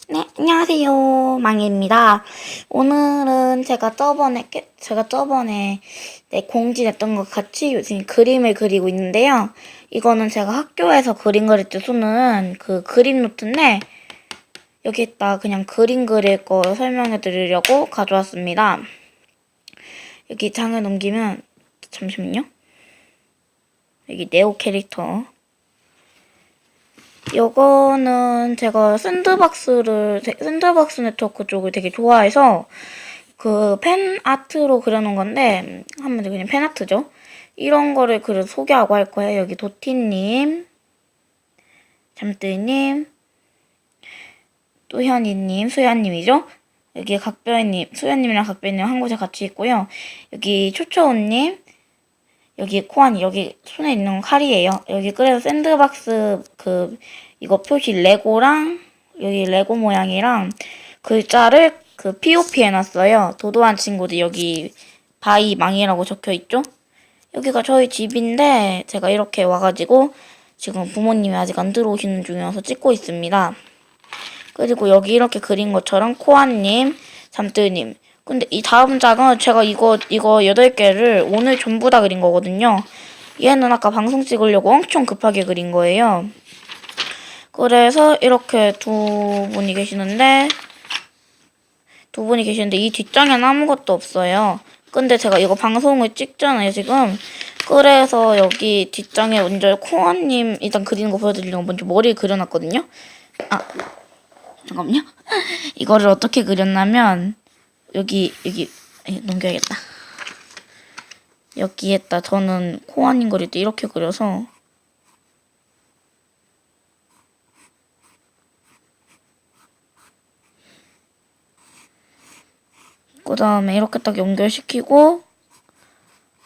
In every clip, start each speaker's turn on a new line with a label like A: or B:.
A: 네, 안녕하세요. 망입니다. 오늘은 제가 저번에 공지 냈던 것 같이 요즘 그림을 그리고 있는데요. 이거는 제가 학교에서 그림 그릴 때 쓰는 그 그림 노트인데, 여기에다 그냥 그림 그릴 거 설명해 드리려고 가져왔습니다. 여기 장을 넘기면, 잠시만요. 여기 네오 캐릭터. 요거는 제가 샌드박스 네트워크 쪽을 되게 좋아해서 그 팬아트로 그려놓은 건데, 한마디로 그냥 팬아트죠. 이런 거를 소개하고 할 거예요. 여기 도티님, 잠들님, 또현이님, 수야님이죠. 여기 각별님, 수야님이랑 각별님 한 곳에 같이 있고요. 여기 초초우님, 여기 코안이, 여기 손에 있는 건 칼이에요. 여기 그래서 샌드박스 이거 표시 레고랑 여기 레고 모양이랑 글자를 POP 해놨어요. 도도한 친구들 여기 바이 망이라고 적혀있죠? 여기가 저희 집인데 제가 이렇게 와가지고 지금 부모님이 아직 안 들어오시는 중이어서 찍고 있습니다. 그리고 여기 이렇게 그린 것처럼 코아님, 잠들님. 근데 이 다음 장은 제가 이거 8개를 오늘 전부 다 그린 거거든요. 얘는 아까 방송 찍으려고 엄청 급하게 그린 거예요. 그래서 이렇게 두 분이 계시는데 이 뒷장에는 아무것도 없어요. 근데 제가 이거 방송을 찍잖아요, 지금. 그래서 여기 뒷장에 먼저 코아님 일단 그리는 거 보여드리려고 먼저 머리를 그려놨거든요. 잠깐만요. 이거를 어떻게 그렸냐면 여기 넘겨야겠다. 여기에다 저는 코아님 그릴 때 이렇게 그려서 그 다음에 이렇게 딱 연결시키고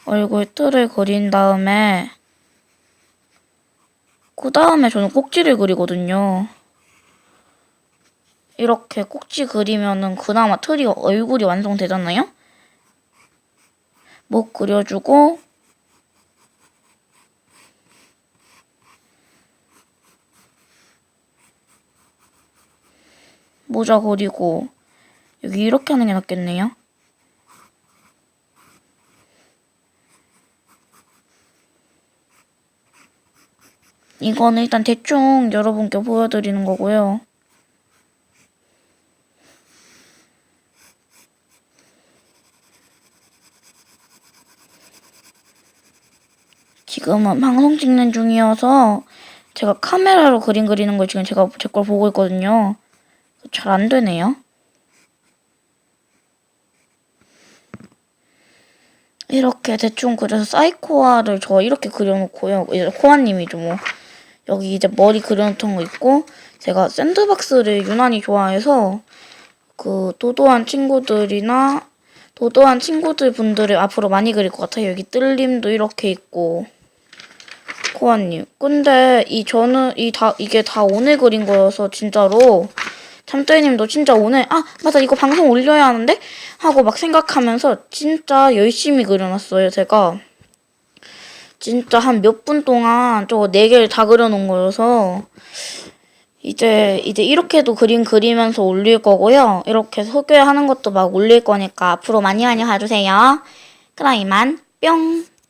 A: 얼굴 뜰을 그린 다음에 그 다음에 저는 꼭지를 그리거든요. 이렇게 꼭지 그리면은 그나마 얼굴이 완성되잖아요? 목 그려주고 모자 그리고 여기 이렇게 하는 게 낫겠네요. 이거는 일단 대충 여러분께 보여드리는 거고요. 지금은 방송 찍는 중이어서 제가 카메라로 그림 그리는 걸 지금 제가 제 걸 보고 있거든요. 잘 안 되네요. 이렇게 대충 그려서 사이코아를 저 이렇게 그려놓고요. 이제 코아님이죠 뭐. 여기 이제 머리 그려놓던 거 있고 제가 샌드박스를 유난히 좋아해서 도도한 친구들 분들을 앞으로 많이 그릴 것 같아요. 여기 뜰림도 이렇게 있고 코아님. 근데 이게 다 오늘 그린 거여서 진짜로 참깨님도 진짜 오늘 맞아 이거 방송 올려야 하는데 하고 막 생각하면서 진짜 열심히 그려놨어요. 제가 진짜 한 몇 분 동안 저거 4개를 다 그려놓은 거여서 이제 이렇게도 그림 그리면서 올릴 거고요. 이렇게 소개하는 것도 막 올릴 거니까 앞으로 많이 봐주세요. 그럼 이만 뿅.